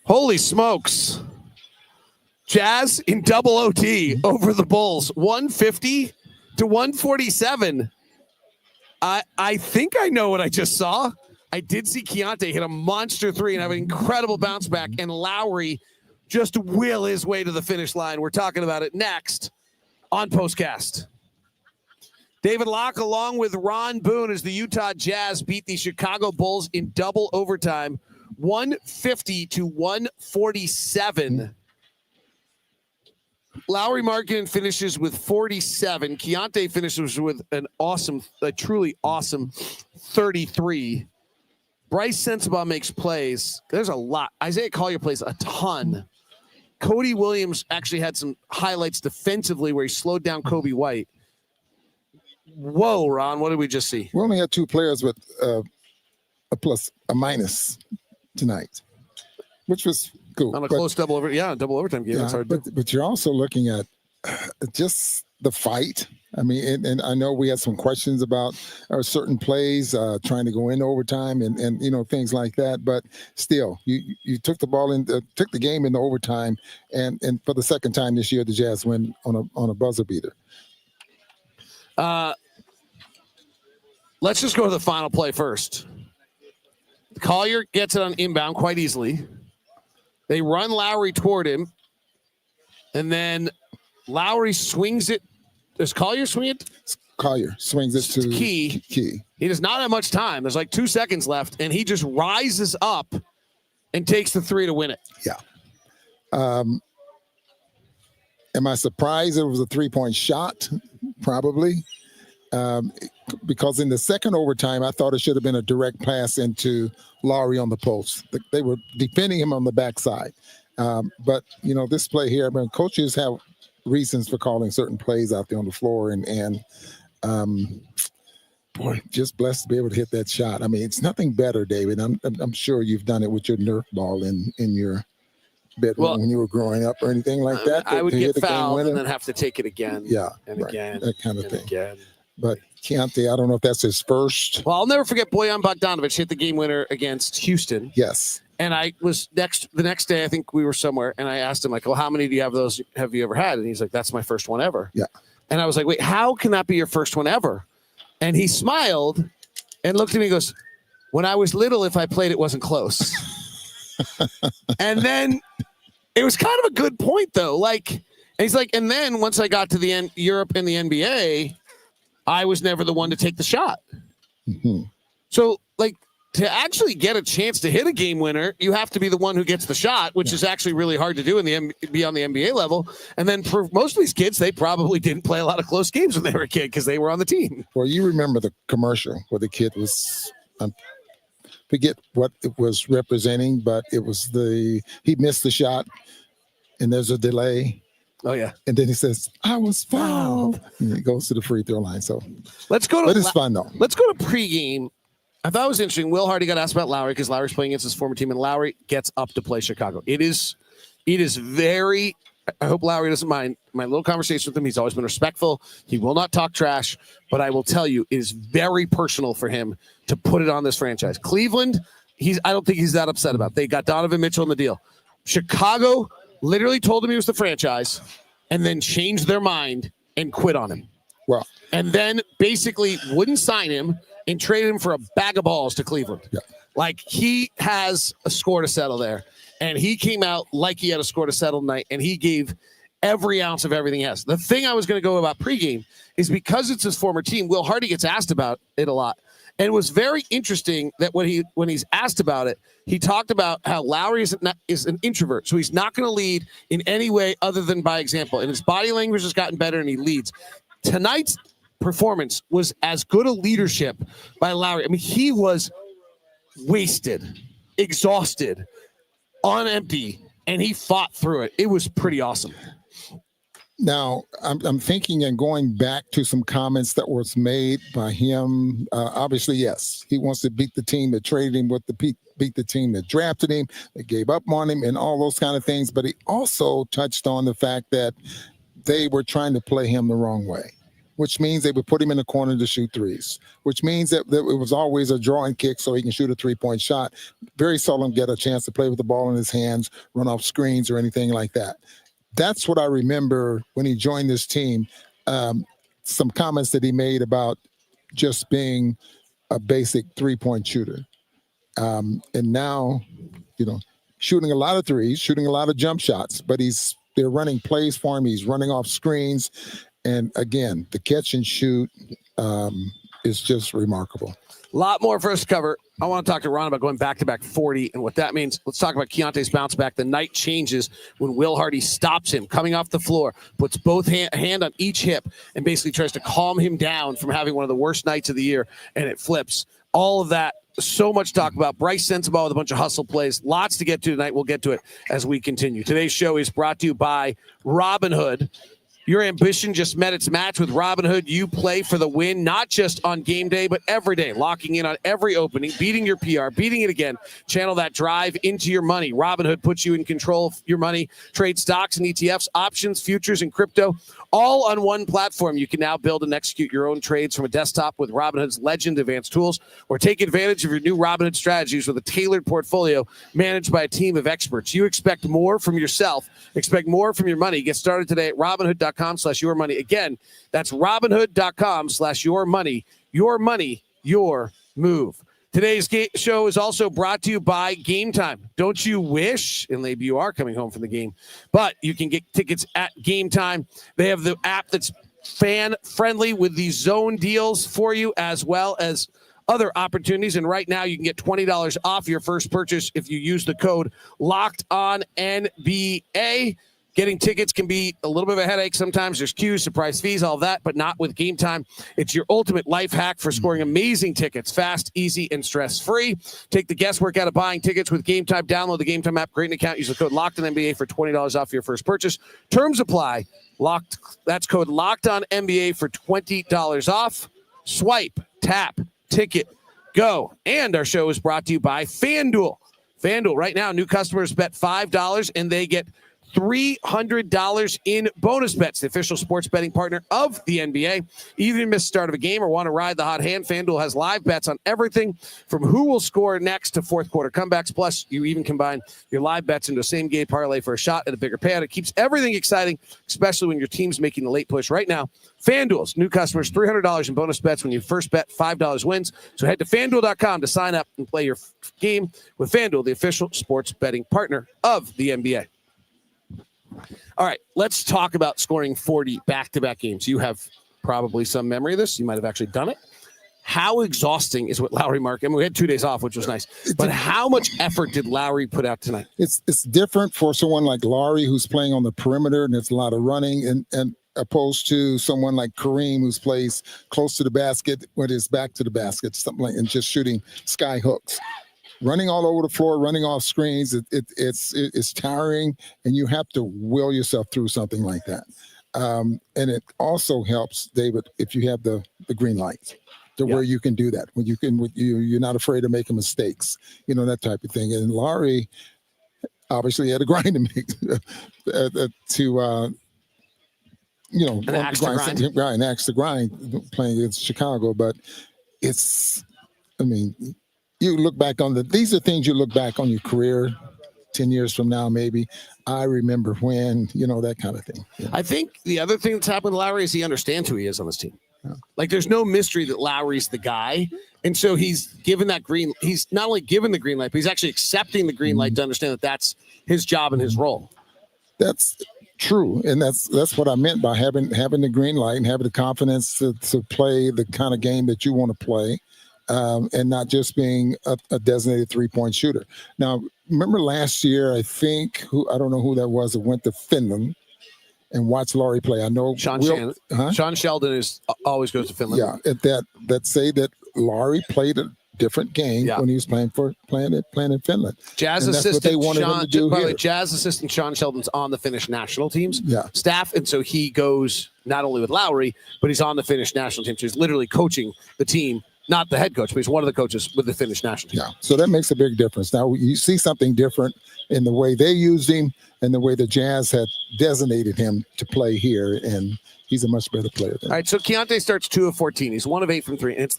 Holy smokes. Jazz in double OT over the Bulls, 150 to 147. I think I know what I just saw. I did see Keyonte hit a monster three and have an incredible bounce back, and Lauri just will his way to the finish line. We're talking about it next on POSTCAST. David Locke, along with Ron Boone, as the Utah Jazz beat the Chicago Bulls in double overtime, 150 to 147. Lauri Markkanen finishes with 47. Keyonte finishes with a truly awesome 33. Bryce Sensabaugh makes plays. There's a lot. Isaiah Collier plays a ton. Cody Williams actually had some highlights defensively where he slowed down Kobe White. Whoa, Ron, what did we just see? We only had two players with a minus tonight, which was cool. On a close double overtime game. Yeah, but you're also looking at just the fight. I mean, and I know we had some questions about certain plays trying to go into overtime and things like that. But still, you took the ball in, took the game into overtime, and for the second time this year, the Jazz win on a buzzer beater. Let's just go to the final play first. Collier gets it on inbound quite easily. They run Lauri toward him, and then Lauri swings it. Does Collier swing it? Collier swings it to Key. He does not have much time. There's like 2 seconds left, and he just rises up and takes the three to win it. Yeah. Am I surprised it was a three-point shot? Probably. Because in the second overtime, I thought it should have been a direct pass into Lauri on the post. They were defending him on the backside. But, this play here, coaches have reasons for calling certain plays out there on the floor. And just blessed to be able to hit that shot. I mean, it's nothing better, David. I'm sure you've done it with your Nerf ball in your bedroom when you were growing up or anything like that. I would get fouled and then have to take it again. Yeah. And right. again. That kind of thing. Again. But Keyonte, I don't know if that's his first. Well, I'll never forget Bojan Bogdanovic hit the game winner against Houston. Yes. And I was the next day, I think we were somewhere, and I asked him, like, well, how many do you have those have you ever had? And he's like, that's my first one ever. Yeah. And I was like, wait, how can that be your first one ever? And he smiled and looked at me and goes, when I was little, if I played, it wasn't close. And then it was kind of a good point, though. And he's like, and then once I got to the end, Europe and the NBA, I was never the one to take the shot. Mm-hmm. So, to actually get a chance to hit a game winner, you have to be the one who gets the shot, which is actually really hard to do be on the NBA level. And then for most of these kids, they probably didn't play a lot of close games when they were a kid because they were on the team. Well, you remember the commercial where the kid was, forget what it was representing, but it was he missed the shot and there's a delay. Oh, yeah. And then he says, I was fouled. And he goes to the free throw line. So let's go to but it's fun, though. Let's go to pregame. I thought it was interesting. Will Hardy got asked about Lauri because Lauri's playing against his former team, and Lauri gets up to play Chicago. It is very – I hope Lauri doesn't mind my little conversation with him. He's always been respectful. He will not talk trash. But I will tell you, it is very personal for him to put it on this franchise. Cleveland, I don't think he's that upset about. They got Donovan Mitchell in the deal. Chicago literally told him he was the franchise and then changed their mind and quit on him. Well, and then basically wouldn't sign him and traded him for a bag of balls to Cleveland. Yeah. He has a score to settle there. And he came out like he had a score to settle tonight, and he gave every ounce of everything he has. The thing I was going to go about pregame is because it's his former team, Will Hardy gets asked about it a lot. And it was very interesting that when he's asked about it, he talked about how Lauri is an introvert. So he's not going to lead in any way other than by example. And his body language has gotten better, and he leads. Tonight's performance was as good a leadership by Lauri. I mean, he was wasted, exhausted, on empty, and he fought through it. It was pretty awesome. Now, I'm thinking and going back to some comments that was made by him. Obviously, yes, he wants to beat the team that traded him, beat the team that drafted him, that gave up on him, and all those kind of things. But he also touched on the fact that they were trying to play him the wrong way. which means they would put him in the corner to shoot threes, which means that it was always a drawing kick so he can shoot a 3-point shot. Very seldom get a chance to play with the ball in his hands, run off screens or anything like that. That's what I remember when he joined this team. Some comments that he made about just being a basic 3-point shooter. And now, shooting a lot of threes, shooting a lot of jump shots, but they're running plays for him. He's running off screens. And again, the catch and shoot is just remarkable. A lot more for us to cover. I want to talk to Ron about going back-to-back 40 and what that means. Let's talk about Keyonte's bounce back. The night changes when Will Hardy stops him coming off the floor, puts both hand on each hip, and basically tries to calm him down from having one of the worst nights of the year, and it flips. All of that, so much to talk about. Bryce Sensabaugh with a bunch of hustle plays. Lots to get to tonight. We'll get to it as we continue. Today's show is brought to you by Robinhood. Your ambition just met its match with Robinhood. You play for the win, not just on game day, but every day, locking in on every opening, beating your PR, beating it again. Channel that drive into your money. Robinhood puts you in control of your money. Trade stocks and ETFs, options, futures, and crypto, all on one platform. You can now build and execute your own trades from a desktop with Robinhood's Legend advanced tools, or take advantage of your new Robinhood strategies with a tailored portfolio managed by a team of experts. You expect more from yourself. Expect more from your money. Get started today at Robinhood.com/yourmoney. Again, that's Robinhood.com/yourmoney. Your money, your move. Today's show is also brought to you by Game Time. Don't you wish, and maybe you are coming home from the game, but you can get tickets at Game Time. They have the app that's fan-friendly with these zone deals for you, as well as other opportunities. And right now you can get $20 off your first purchase if you use the code LOCKEDONNBA. Getting tickets can be a little bit of a headache. Sometimes there's queues, surprise fees, all of that, but not with Game Time. It's your ultimate life hack for scoring amazing tickets, fast, easy, and stress-free. Take the guesswork out of buying tickets with Game Time. Download the Game Time app, create an account, use the code LOCKEDONNBA for $20 off your first purchase. Terms apply. That's code LOCKEDONNBA for $20 off. Swipe, tap, ticket, go. And our show is brought to you by FanDuel. FanDuel, right now, new customers bet $5 and they get $300 in bonus bets. The official sports betting partner of the NBA. Even if you miss the start of a game or want to ride the hot hand, FanDuel has live bets on everything from who will score next to fourth quarter comebacks. Plus, you even combine your live bets into a same-game parlay for a shot at a bigger payout. It keeps everything exciting, especially when your team's making the late push. Right now, FanDuel's new customers, $300 in bonus bets when you first bet $5 wins. So head to FanDuel.com to sign up and play your game with FanDuel, the official sports betting partner of the NBA. All right, let's talk about scoring 40 back-to-back games. You have probably some memory of this. You might have actually done it. How exhausting is what Lauri Markkanen? I mean, we had 2 days off, which was nice. But how much effort did Lauri put out tonight? It's different for someone like Lauri who's playing on the perimeter and there's a lot of running, and opposed to someone like Kareem who plays close to the basket with his back to the basket, something like, and just shooting sky hooks. Running all over the floor, running off screens, it's tiring, and you have to will yourself through something like that. And it also helps, David, if you have the green light, where you can do that, when you're not afraid of making mistakes, that type of thing. And Lauri obviously had a grind to make an axe to grind playing against Chicago, but you look back on these are things you look back on your career 10 years from now, maybe. I remember when, that kind of thing. Yeah. I think the other thing that's happened to Lauri is he understands who he is on this team. Yeah. Like, there's no mystery that Lauri's the guy. And so he's given he's not only given the green light, but he's actually accepting the green light to understand that that's his job and his role. That's true. And that's what I meant by having the green light and having the confidence to play the kind of game that you want to play. And not just being a designated 3-point shooter. Now, remember last year, I don't know who that was, that went to Finland and watched Lauri play. I know Sean Sheldon always goes to Finland. Yeah, that say that Lauri played a different game when he was playing in Finland. Jazz assistant Sean Sheldon's on the Finnish national team's staff, and so he goes not only with Lauri, but he's on the Finnish national team. So he's literally coaching the team not the head coach, but he's one of the coaches with the Finnish national team. Yeah, so that makes a big difference. Now you see something different in the way they used him and the way the Jazz had designated him to play here, and he's a much better player than All right, so Keyonte starts 2 of 14. He's 1 of 8 from 3, and it's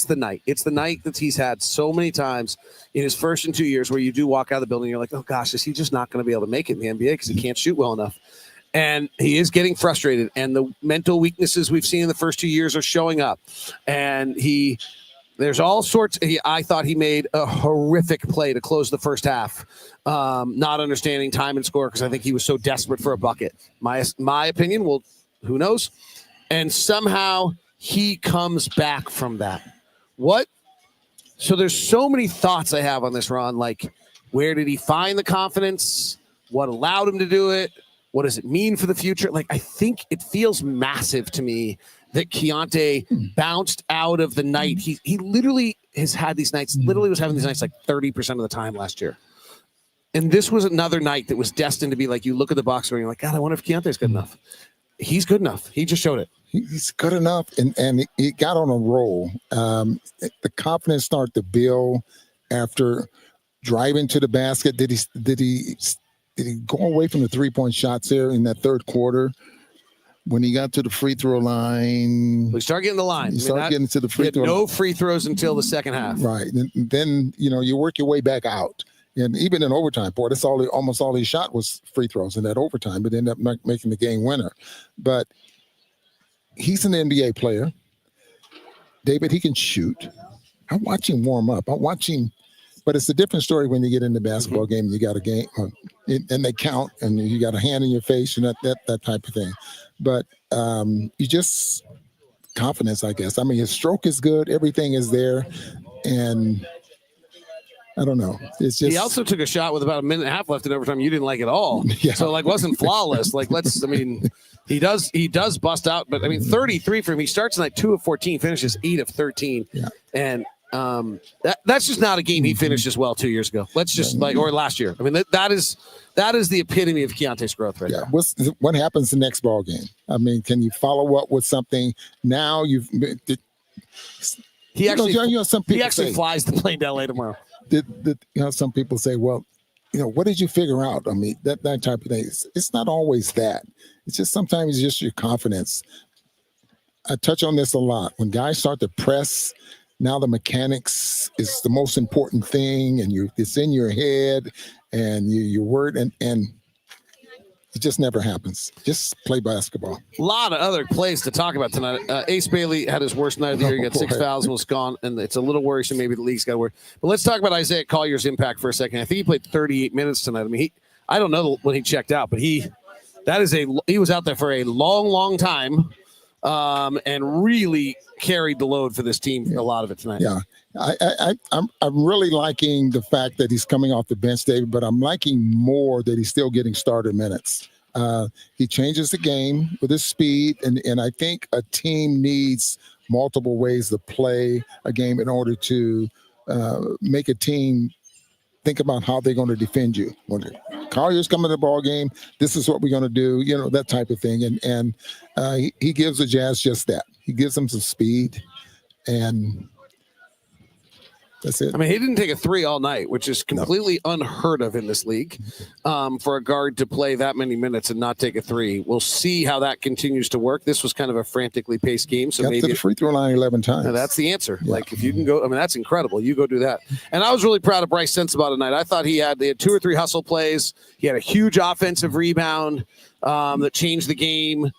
the night. It's the night that he's had so many times in his first and 2 years where you do walk out of the building, you're like, oh gosh, is he just not going to be able to make it in the NBA because he can't shoot well enough? And he is getting frustrated, and the mental weaknesses we've seen in the first 2 years are showing up. And there's all sorts. I thought he made a horrific play to close the first half, not understanding time and score because I think he was so desperate for a bucket. My opinion, well, who knows? And somehow he comes back from that. What? So there's so many thoughts I have on this, Ron. Like, where did he find the confidence? What allowed him to do it? What does it mean for the future? Like, I think it feels massive to me that Keyonte bounced out of the night. He literally has had these nights, was having these nights like 30% of the time last year. And this was another night that was destined to be like, you look at the box score and you're like, God, I wonder if Keyonte's good enough. He's good enough. He just showed it. He's good enough, and he got on a roll. The confidence started to build after driving to the basket. Did he go away from the 3-point shots there in that third quarter? When he got to the free throw line, we start getting the line. Getting to the free throw. No free throws until the second half. Right, and then you work your way back out, and even in overtime, boy, that's almost all he shot was free throws in that overtime, but ended up making the game winner. But he's an NBA player, David. He can shoot. I watch him warm up. I watch him. But it's a different story when you get in the basketball game and you got a game and they count and you got a hand in your face and that type of thing. But you just confidence, I guess. I mean, his stroke is good. Everything is there. And I don't know. It's just. He also took a shot with about a minute and a half left in overtime. You didn't like at all. Yeah. So wasn't flawless. He does bust out, but 33 for him. He starts tonight 2 of 14, finishes 8 of 13. Yeah. And that's just not a game he finished as well 2 years ago. Let's just or last year. That is the epitome of Keyonte's growth right there. What happens the next ball game? Can you follow up with something now? He actually say, flies the plane to LA tomorrow. Some people say, well, what did you figure out? That type of thing. It's not always that. It's just sometimes it's just your confidence. I touch on this a lot. When guys start to press, now the mechanics is the most important thing, and it's in your head, and your word, and it just never happens. Just play basketball. A lot of other plays to talk about tonight. Ace Bailey had his worst night of the year. He got 6 fouls and was gone, and it's a little worrisome. Maybe the league's got to work. But let's talk about Isaiah Collier's impact for a second. I think he played 38 minutes tonight. I don't know when he checked out, but he was out there for a long, long time, and really carried the load for this team, a lot of it tonight. Yeah, I'm really liking the fact that he's coming off the bench, David, but I'm liking more that he's still getting starter minutes. He changes the game with his speed, and I think a team needs multiple ways to play a game in order to make a team think about how they're going to defend you. When Collier's coming to the ball game, this is what we're going to do, that type of thing. And he gives the Jazz just that. He gives them some speed, and that's it. He didn't take a 3 all night, which is completely unheard of in this league, for a guard to play that many minutes and not take a 3. We'll see how that continues to work. This was kind of a frantically paced game, so maybe to the free throw line 11 times. That's the answer. Yeah. If you can go, that's incredible. You go do that. And I was really proud of Bryce Sensabaugh tonight. I thought they had 2 or 3 hustle plays. He had a huge offensive rebound that changed the game.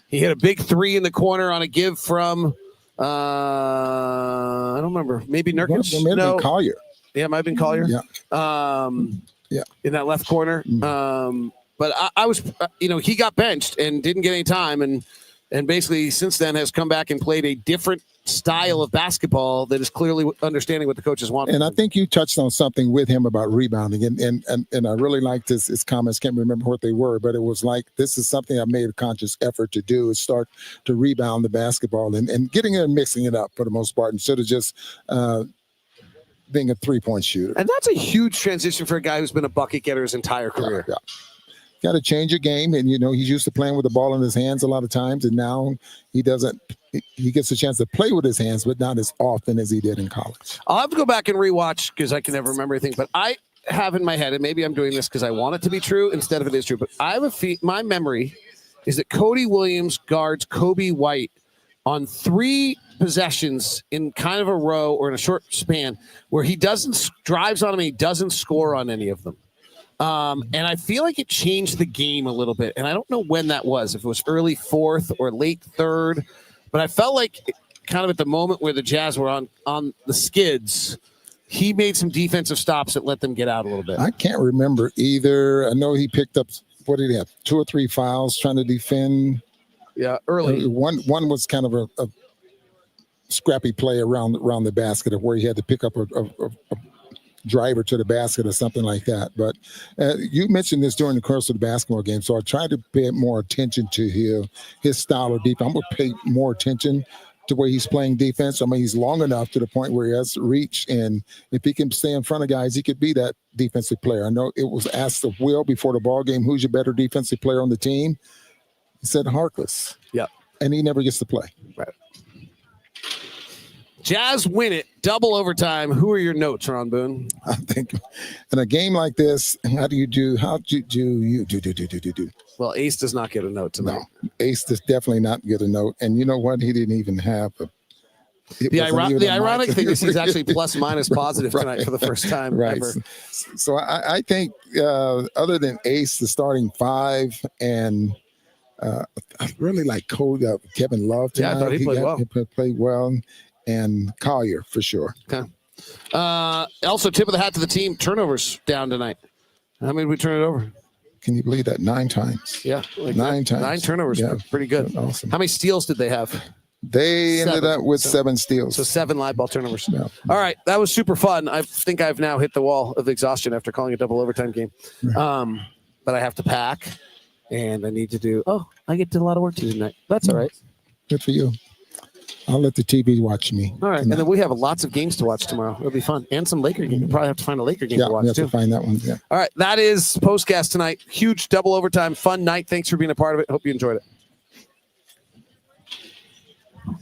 He hit a big 3 in the corner on a give from. I don't remember. Maybe Nurkic? No, Collier. Yeah, it might have been Collier. Yeah. In that left corner. But I was, he got benched and didn't get any time, and basically since then has come back and played a different style of basketball that is clearly understanding what the coaches want. And I think you touched on something with him about rebounding, and I really liked his comments. Can't remember what they were, but it was like, this is something I made a conscious effort to do, is start to rebound the basketball and getting it and mixing it up for the most part, instead of just being a 3-point shooter. And that's a huge transition for a guy who's been a bucket getter his entire career. Yeah. got to change your game. And, he's used to playing with the ball in his hands a lot of times. And now he doesn't. He gets a chance to play with his hands, but not as often as he did in college. I'll have to go back and rewatch because I can never remember anything. But I have in my head, and maybe I'm doing this because I want it to be true instead of it is true. But I have my memory is that Cody Williams guards Kobe White on 3 possessions in kind of a row or in a short span where he drives on him and he doesn't score on any of them. And I feel like it changed the game a little bit. And I don't know when that was, if it was early 4th or late 3rd, but I felt like kind of at the moment where the Jazz were on the skids, he made some defensive stops that let them get out a little bit. I can't remember either. I know he picked up, what did he have, 2 or 3 fouls trying to defend. Yeah, early. One was kind of a scrappy play around the basket of where he had to pick up a driver to the basket or something like that. But you mentioned this during the course of the basketball game, so I tried to pay more attention to his style of defense. I'm going to pay more attention to where he's playing defense. I mean, he's long enough to the point where he has reach, and if he can stay in front of guys, he could be that defensive player. I know it was asked of Will before the ball game, who's your better defensive player on the team? He said Harkless. Yeah. And he never gets to play. Right. Jazz win it, double overtime. Who are your notes, Ron Boone? I think in a game like this, how do you do? Well, Ace does not get a note tonight. No, Ace does definitely not get a note. And you know what? He didn't even have the ironic thing is he's actually plus minus positive tonight for the first time ever. So I think other than Ace, the starting 5, and I really like Kevin Love tonight. Yeah, I thought he played well. He played well. And Collier for sure. Okay. Also, tip of the hat to the team. Turnovers down tonight. How many did we turn it over? Can you believe that? 9 times. Yeah. 9 times. 9 turnovers. Yeah. Pretty good. Awesome. How many steals did they have? They ended up with 7 steals. So 7 live ball turnovers. Yeah. All right. That was super fun. I think I've now hit the wall of exhaustion after calling a double overtime game. Right. But I have to pack and I need to do, I get to do a lot of work tonight. That's all right. Good for you. I'll let the TV watch me. All right. And then we have lots of games to watch tomorrow. It'll be fun. And some Laker games. You'll probably have to find a Laker game to watch, too. Yeah, we have to find that one. Yeah. All right. That is POSTCAST tonight. Huge double overtime. Fun night. Thanks for being a part of it. Hope you enjoyed it.